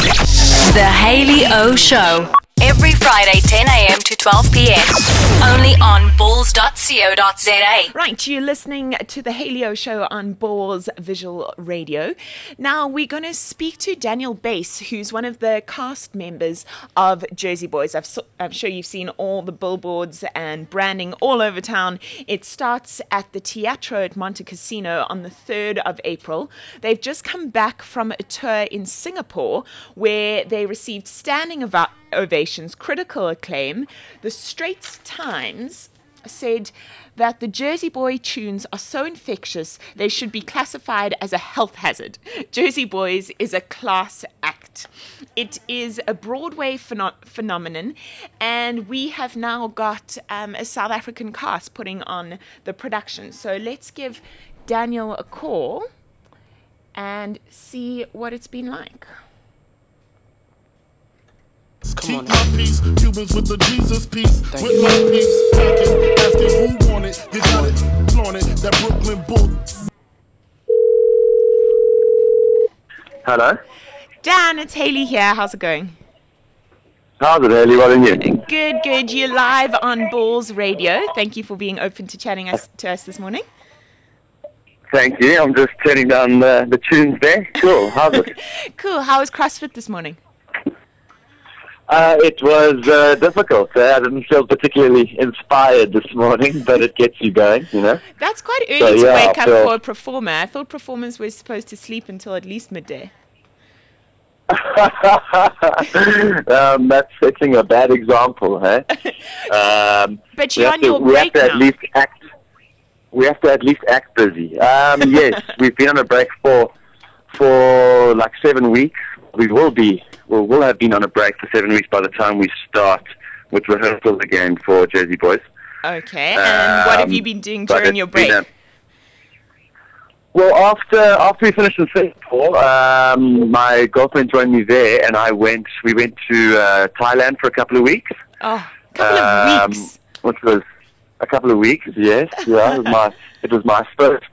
The Hayley O Show. Every Friday, 10 a.m. to 12 p.m. Only on balls.co.za. Right, you're listening to the Hayley O Show on Balls Visual Radio. Now, we're going to speak to Daniel Bass, who's one of the cast members of Jersey Boys. I'm sure you've seen all the billboards and branding all over town. It starts at the Teatro at Monte Casino on the 3rd of April. They've just come back from a tour in Singapore where they received standing ovations, critical acclaim. The Straits Times said that the Jersey Boy tunes are so infectious they should be classified as a health hazard. Jersey Boys is a class act. It is a Broadway phenomenon, and we have now got a South African cast putting on the production. So let's give Daniel a call and see what it's been like. Keep my peace, Cubans with the Jesus piece. With my peace, asking who want it, get on it, flaunt it, that Brooklyn bull. Hello? Dan, it's Hayley here. How's it going? How's it, Hayley? What are you? Good, good. You're live on Balls Radio. Thank you for being open to chatting to us this morning. Thank you. I'm just turning down the tunes there. Cool. How's it? Cool. How was CrossFit this morning? It was difficult. I didn't feel particularly inspired this morning, but it gets you going, you know. That's quite early to wake up for a performer. I thought performers were supposed to sleep until at least midday. That's setting a bad example, huh? But you're on your break now. We have to at least act busy. Yes, we've been on a break for like 7 weeks. We'll have been on a break for 7 weeks by the time we start with rehearsals again for Jersey Boys. Okay, and what have you been doing during your break? Well, after we finished in Singapore, my girlfriend joined me there, and we went to Thailand for a couple of weeks. Oh, a couple of weeks. Which was a couple of weeks, yes. Yeah, it was my first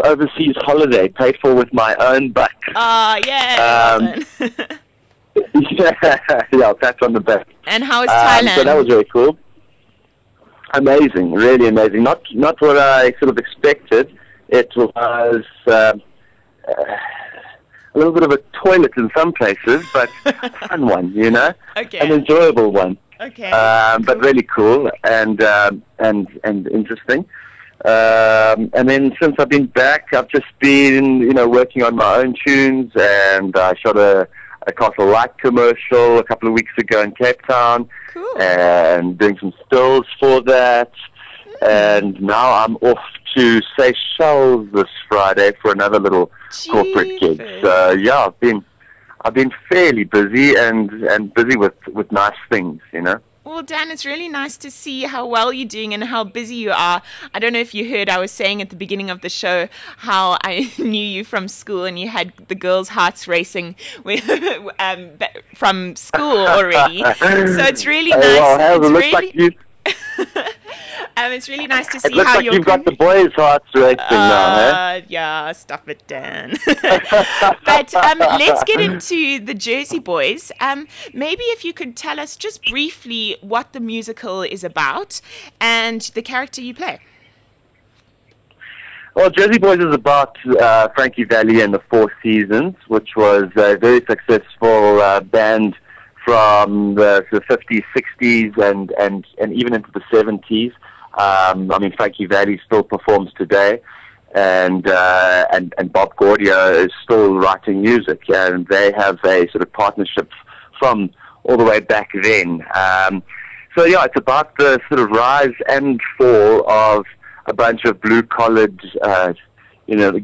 overseas holiday, paid for with my own butt. Yeah. Yeah, that's on the back. And how is Thailand? So that was very cool. Amazing, really amazing. Not what I sort of expected. It was a little bit of a toilet in some places, but a fun one, you know? Okay. An enjoyable one. Okay. But really cool and interesting. And then since I've been back, I've just been, working on my own tunes, and I shot a Castle Light commercial a couple of weeks ago in Cape Town. Cool. And doing some stills for that. And now I'm off to Seychelles this Friday for another little corporate gig. So yeah, I've been fairly busy and busy with nice things, you know. Well, Dan, it's really nice to see how well you're doing and how busy you are. I don't know if you heard, I was saying at the beginning of the show how I knew you from school and you had the girls' hearts racing from school already. So it's really nice. It's really nice to see how you've got the boys' hearts racing now, eh? Yeah, stop it, Dan. But let's get into the Jersey Boys. Maybe if you could tell us just briefly what the musical is about and the character you play. Well, Jersey Boys is about Frankie Valli and the Four Seasons, which was a very successful band from the 50s, 60s, and even into the 70s. Frankie Valli still performs today, and Bob Gaudio is still writing music, and they have a sort of partnership from all the way back then. So yeah, it's about the sort of rise and fall of a bunch of blue-collared,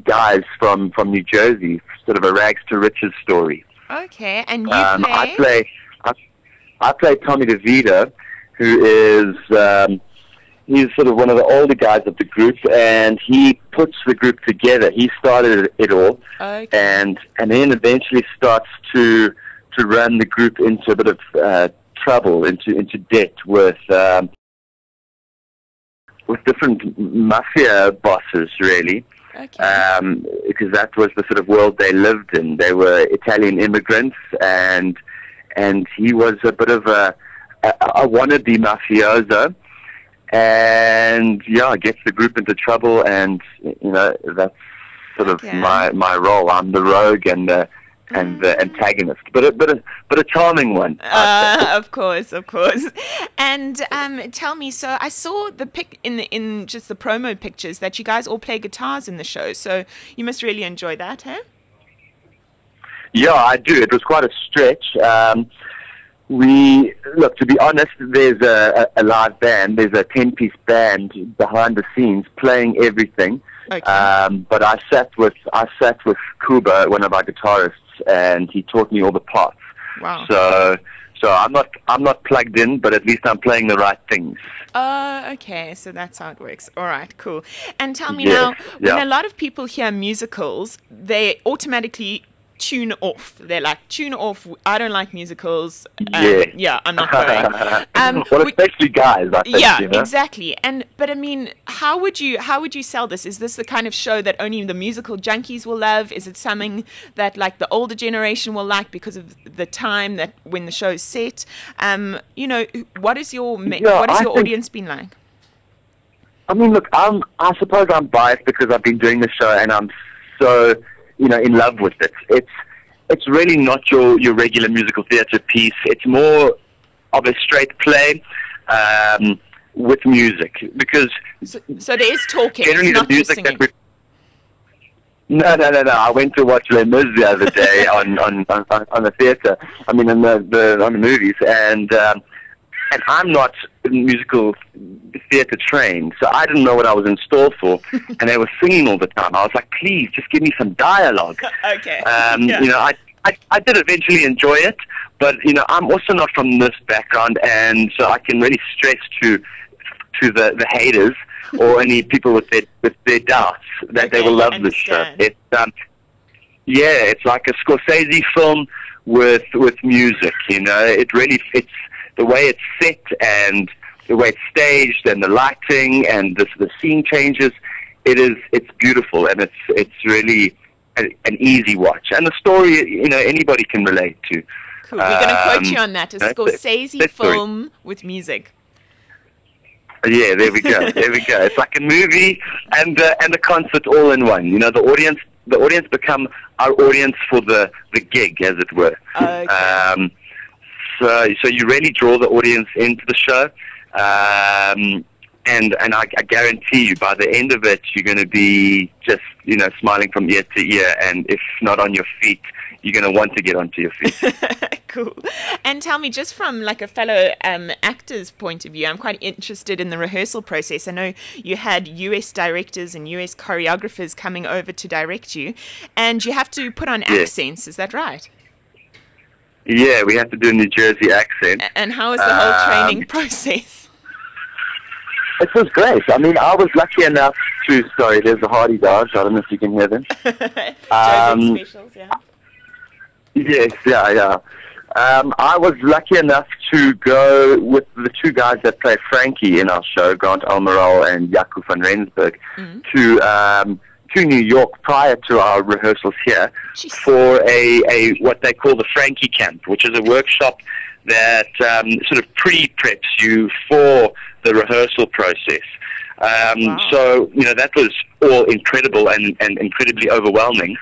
guys from New Jersey, sort of a rags to riches story. Okay, and you play? I play Tommy DeVito, who is he's sort of one of the older guys of the group, and he puts the group together. He started it all, okay. and then eventually starts to run the group into a bit of trouble, into debt with different mafia bosses, really. because that was the sort of world they lived in. They were Italian immigrants, and he was a bit of a wannabe mafioso, and gets the group into trouble, and that's sort of my role. I'm the rogue and the antagonist, but a charming one. Of course. And tell me, so I saw the pic in just the promo pictures that you guys all play guitars in the show. So you must really enjoy that, huh? Yeah, I do. It was quite a stretch. To be honest, there's a live band. There's a 10-piece band behind the scenes playing everything. Okay. But I sat with Kuba, one of our guitarists, and he taught me all the parts. Wow. So I'm not plugged in, but at least I'm playing the right things. Okay. So that's how it works. All right, cool. And tell me now, when a lot of people hear musicals, they automatically tune off. They're like, tune off. I don't like musicals. I'm not going. Well, especially guys, I think. Exactly. But I mean, how would you sell this? Is this the kind of show that only the musical junkies will love? Is it something that like the older generation will like because of the time that when the show's set? What is your audience been like? I mean, look, I suppose I'm biased because I've been doing the show and I'm so in love with it. It's really not your regular musical theatre piece. It's more of a straight play with music, because so there is talking. Generally, it's not the music just singing. No. I went to watch Les Mis the other day on the theatre. I mean, on the movies, and I'm not musical theatre trained, so I didn't know what I was in store for. And they were singing all the time. I was like, please, just give me some dialogue. Okay. I did eventually enjoy it, but I'm also not from this background, and so I can really stress to the haters or any people with their doubts that they will love this show. It's it's like a Scorsese film with music. It really fits the way it's set and the way it's staged and the lighting and the scene changes. It's beautiful, and it's really an easy watch, and the story anybody can relate to. Cool. We're going to quote you on that. A Scorsese film with music. Yeah, there we go. It's like a movie and a concert all in one. The audience become our audience for the gig, as it were. Okay. So you really draw the audience into the show, and I guarantee you, by the end of it, you're going to be just smiling from ear to ear, and if not on your feet, you're going to want to get onto your feet. Cool. And tell me, just from like a fellow actor's point of view, I'm quite interested in the rehearsal process. I know you had US directors and US choreographers coming over to direct you, and you have to put on accents. Is that right? Yeah, we have to do a New Jersey accent. And how was the whole training process? It was great. I mean, I was lucky enough to... Sorry, there's a Hardy Dodge. I don't know if you can hear them. Specials, yeah. Yes, yeah. I was lucky enough to go with the two guys that play Frankie in our show, Grant Almiral and Jaco van Rensburg, to New York prior to our rehearsals here for a what they call the Frankie Camp, which is a workshop that sort of pre-preps you for the rehearsal process. Wow. So, that was all incredible and incredibly overwhelming.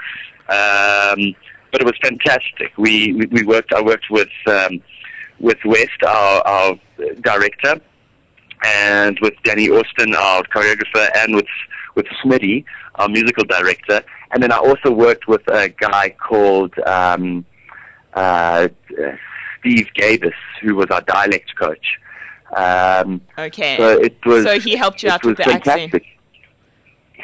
But it was fantastic. I worked with West, our director, and with Danny Austin, our choreographer, and with Smitty, our musical director. And then I also worked with a guy called Steve Gabus, who was our dialect coach. Okay. So he helped you out with the fantastic. accent.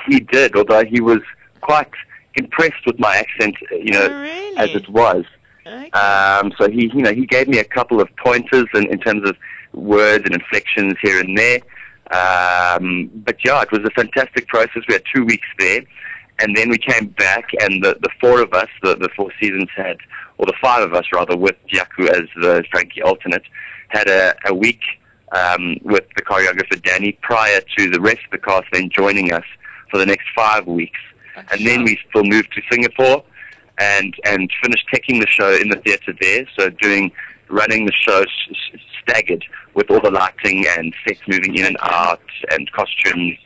He did, although he was quite impressed with my accent, really? as it was. Okay. So he gave me a couple of pointers in terms of words and inflections here and there. But yeah, it was a fantastic process. We had 2 weeks there, and then we came back, and the four of us, the Four Seasons had, or the five of us rather, with Jaco as the Frankie alternate, had a week with the choreographer Danny prior to the rest of the cast then joining us for the next 5 weeks. And then we still moved to Singapore and finished taking the show in the theatre there. So running the show staggered with all the lighting and sets moving in and out and costumes.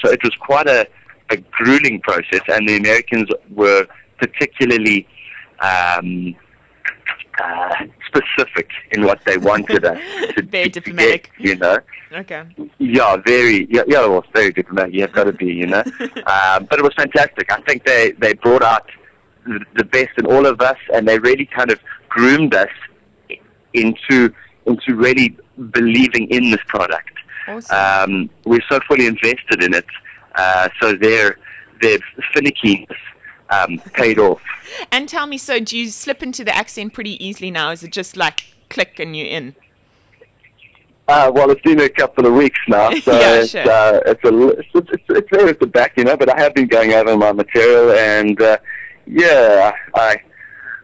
So it was quite a grueling process, and the Americans were particularly specific in what they wanted us to Very diplomatic. Get, you know. Okay. Yeah, well, very diplomatic. You have got to be, you know. But it was fantastic. I think they brought out the best in all of us, and they really kind of groomed us into really believing in this product. Awesome. We're so fully invested in it, so their finickiness paid off. And tell me, so do you slip into the accent pretty easily now? Is it just like click and you're in? Well, it's been a couple of weeks now, so Yeah, sure. it's there at the back, you know. But I have been going over my material, and I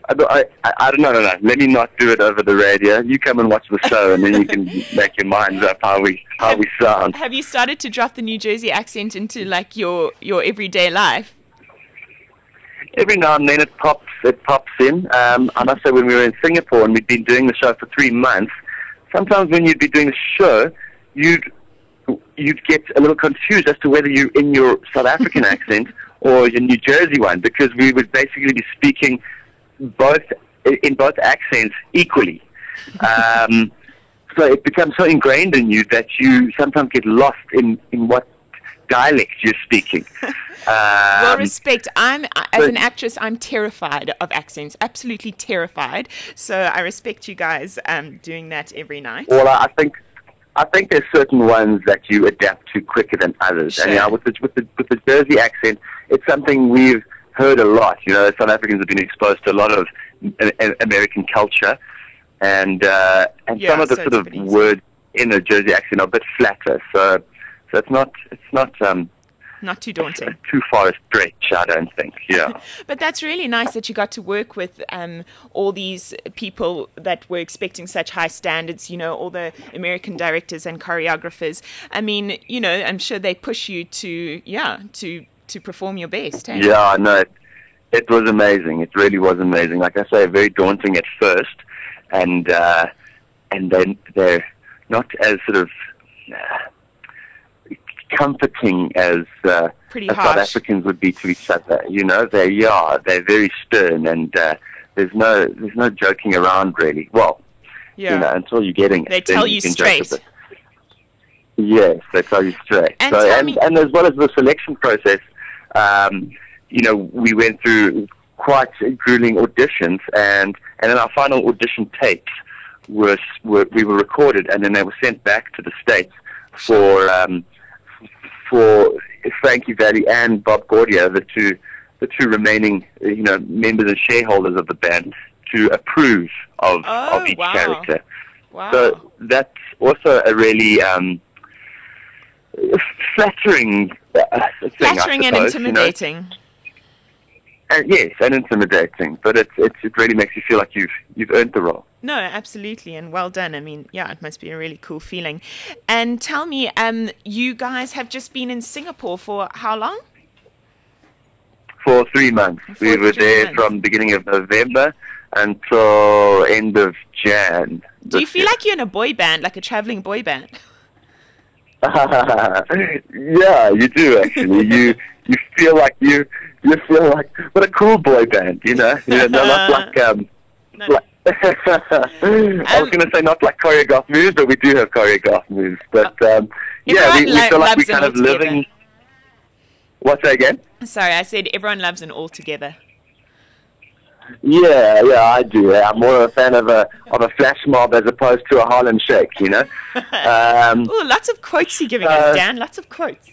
don't know. No. Let me not do it over the radio. You come and watch the show, and then you can make your minds up how we sound. Have you started to drop the New Jersey accent into like your everyday life? Every now and then it pops in. I must say, when we were in Singapore and we'd been doing the show for 3 months, sometimes when you'd be doing the show, you'd get a little confused as to whether you're in your South African accent or your New Jersey one, because we would basically be speaking in both accents equally. So it becomes so ingrained in you that you sometimes get lost in what dialect you're speaking. Well, respect. As an actress, I'm terrified of accents, absolutely terrified. So I respect you guys doing that every night. Well, I think there's certain ones that you adapt to quicker than others. Sure. And with the Jersey accent, it's something we've heard a lot. You know, South Africans have been exposed to a lot of American culture, and some of the sort of words in the Jersey accent are a bit flatter. So it's not not too daunting. Too far a stretch, I don't think. Yeah. But that's really nice that you got to work with all these people that were expecting such high standards. You know, all the American directors and choreographers. I mean, you know, I'm sure they push you to perform your best. Hey? Yeah, no, it was amazing. It really was amazing. Like I say, very daunting at first, and then they're not as sort of comforting as South Africans would be to each other. You know, they're very stern, and there's no joking around really. Well, you know, until you're getting it, they tell you straight. Yes, they tell you straight. And and as well as the selection process, you know, we went through quite grueling auditions, and then our final audition tapes we were recorded, and then they were sent back to the States for Frankie Valli and Bob Gaudio, the two remaining, you know, members and shareholders of the band, to approve of each character. Wow. So that's also a really flattering thing, flattering and intimidating. You know? Yes, and intimidating, but it really makes you feel like you've earned the role. No, absolutely, and well done. I mean, yeah, it must be a really cool feeling. And tell me, you guys have just been in Singapore for how long? For 3 months. We were there from beginning of November until end of Jan. Do you feel like you're in a boy band, like a traveling boy band? Yeah, you do actually. You feel like you feel like what a cool boy band, you know. Not like I was going to say not like choreographed moves, but we do have choreographed moves. But we feel like we kind of living. What's that again? Sorry, I said everyone loves an all together. Yeah, I do. I'm more of a fan of a flash mob as opposed to a Harlem Shake, you know. Oh, lots of quotes you're giving us, Dan. Lots of quotes.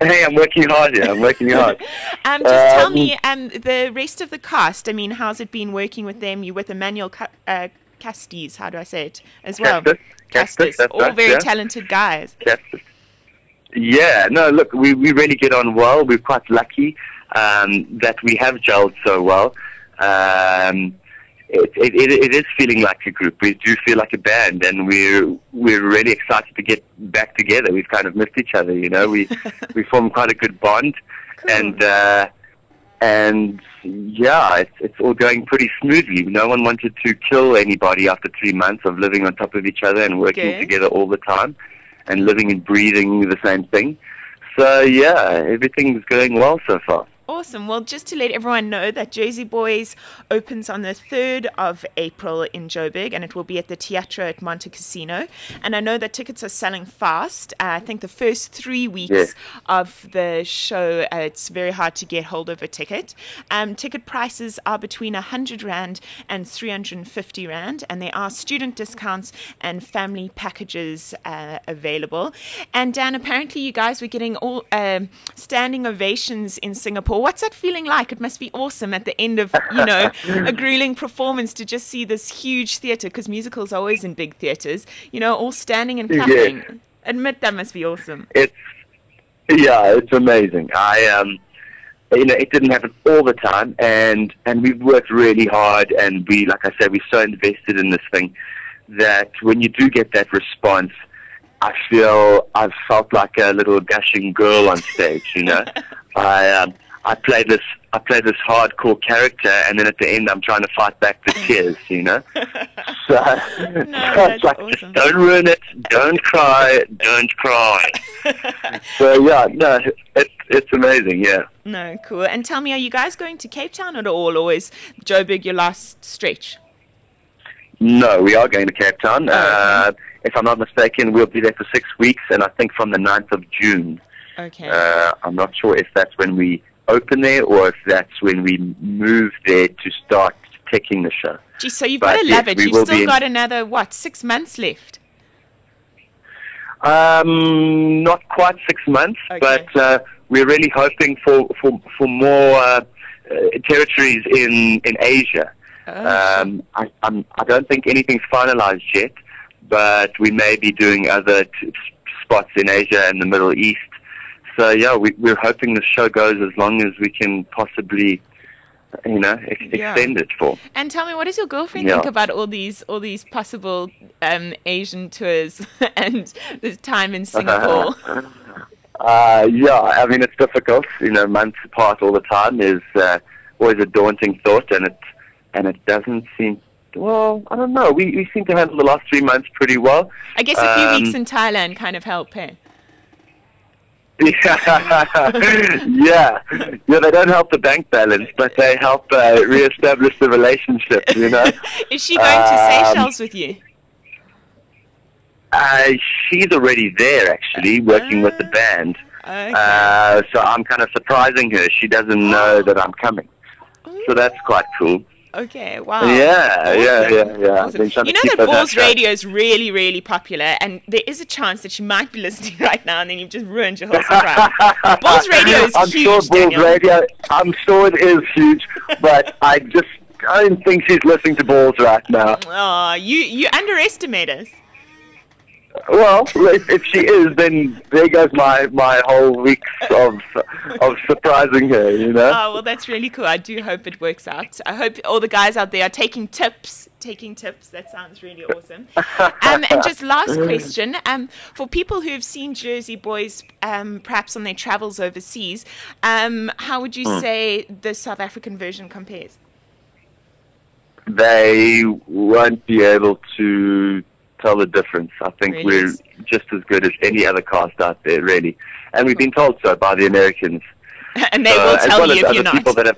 Hey, I'm working hard here. Just tell me, the rest of the cast. I mean, how's it been working with them? You with Emmanuel Castis? How do I say it as well? Castis. All very talented guys. Castis. Yeah. No, look, we really get on well. We're quite lucky that we have gelled so well. it is feeling like a group. We do feel like a band, and we're really excited to get back together. We've kind of missed each other, you know. We formed quite a good bond, Cool. and yeah, it's all going pretty smoothly. No one wanted to kill anybody after 3 months of living on top of each other and working Good. together all the time, and living and breathing the same thing. So yeah, everything's going well so far. Awesome. Well, just to let everyone know that Jersey Boys opens on the 3rd of April in Joburg, and it will be at the Teatro at Monte Casino. And I know that tickets are selling fast. I think the first 3 weeks Yes. of the show, it's very hard to get hold of a ticket. Ticket prices are between R100 and R350, and there are student discounts and family packages available. And Dan, apparently you guys were getting all standing ovations in Singapore. What's that feeling like? It must be awesome at the end of, a grueling performance to just see this huge theatre, because musicals are always in big theatres, all standing and clapping. Yes. Admit that must be awesome. It's amazing. It didn't happen all the time, and we've worked really hard, and like I said, we're so invested in this thing that when you do get that response, I've felt like a little gushing girl on stage, I play this hardcore character, and then at the end I'm trying to fight back the tears, So that's it's like, awesome. don't ruin it, don't cry. So yeah, no, it's amazing, yeah. No, cool. And tell me, are you guys going to Cape Town at all, or is Joburg your last stretch? No, we are going to Cape Town. Oh, okay. If I'm not mistaken, we'll be there for 6 weeks, and I think from the 9th of June. Okay. I'm not sure if that's when we open there or if that's when we move there to start taking the show. Gee, so you've But got to yes, love it. we You've will still be got another, 6 months left? Not quite 6 months, Okay. but we're really hoping for more territories in Asia. Oh, I don't think anything's finalized yet, but we may be doing other spots in Asia and the Middle East. So yeah, we're hoping the show goes as long as we can possibly, extend it for. And tell me, what does your girlfriend Yeah. think about all these possible Asian tours and this time in Singapore? Yeah, I mean, it's difficult. Months apart all the time is always a daunting thought, and it doesn't seem. Well, I don't know. We seem to handle the last 3 months pretty well. I guess a few weeks in Thailand kind of help, eh? Yeah. They don't help the bank balance, but they help reestablish the relationship. Is she going to Seychelles with you? She's already there, actually, working with the band. Okay. So I'm kind of surprising her. She doesn't know that I'm coming. So that's quite cool. Okay, wow. Yeah. Awesome. Been trying to You know keep that her Balls track. Radio is really, really popular, and there is a chance that she might be listening right now, and then you've just ruined your whole surprise. Balls Radio is I'm huge, sure Balls Daniel. Radio. I'm sure it is huge, but I don't think she's listening to Balls right now. Oh, you underestimate us. Well, if she is, then there goes my whole weeks of surprising her. Oh, well, that's really cool. I do hope it works out. I hope all the guys out there are taking tips. That sounds really awesome. And just last question. For people who have seen Jersey Boys, perhaps on their travels overseas, how would you say the South African version compares? They won't be able to tell the difference. I think Really? we're just as good as any other cast out there, really. And we've been told so by the Americans. And they will as tell well you as if other you're not. people that have.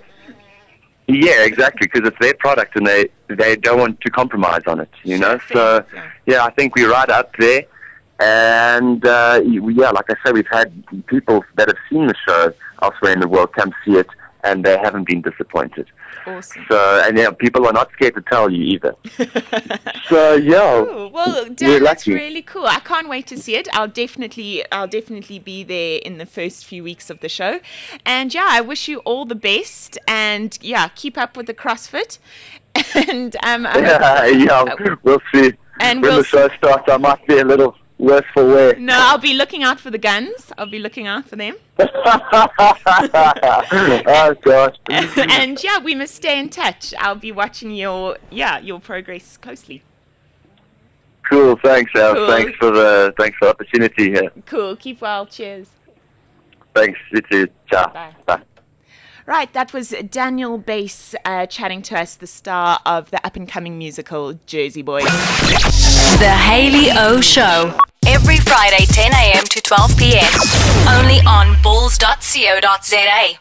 Yeah, exactly, because it's their product and they don't want to compromise on it, Sure, So, fair. yeah, I think we're right up there. And, like I said, we've had people that have seen the show elsewhere in the world come see it, and they haven't been disappointed. Awesome. So, and yeah, people are not scared to tell you either. So, yeah. Cool. Well, we're Dan, that's lucky. really cool. I can't wait to see it. I'll definitely be there in the first few weeks of the show. And yeah, I wish you all the best. And yeah, keep up with the CrossFit. And Yeah, we'll see. And When we'll the show starts, I might be a little Worse for wear. No, I'll be looking out for the guns. I'll be looking out for them. Oh gosh. And yeah, we must stay in touch. I'll be watching your progress closely. Cool, thanks, Al. Cool. Thanks for the opportunity here. Cool. Keep well. Cheers. Thanks, you too. Ciao. Bye. Bye. Right, that was Daniel Bass chatting to us, the star of the up-and-coming musical Jersey Boys. The Hayley O Show. Every Friday, 10 a.m. to 12 p.m. Only on bulls.co.za.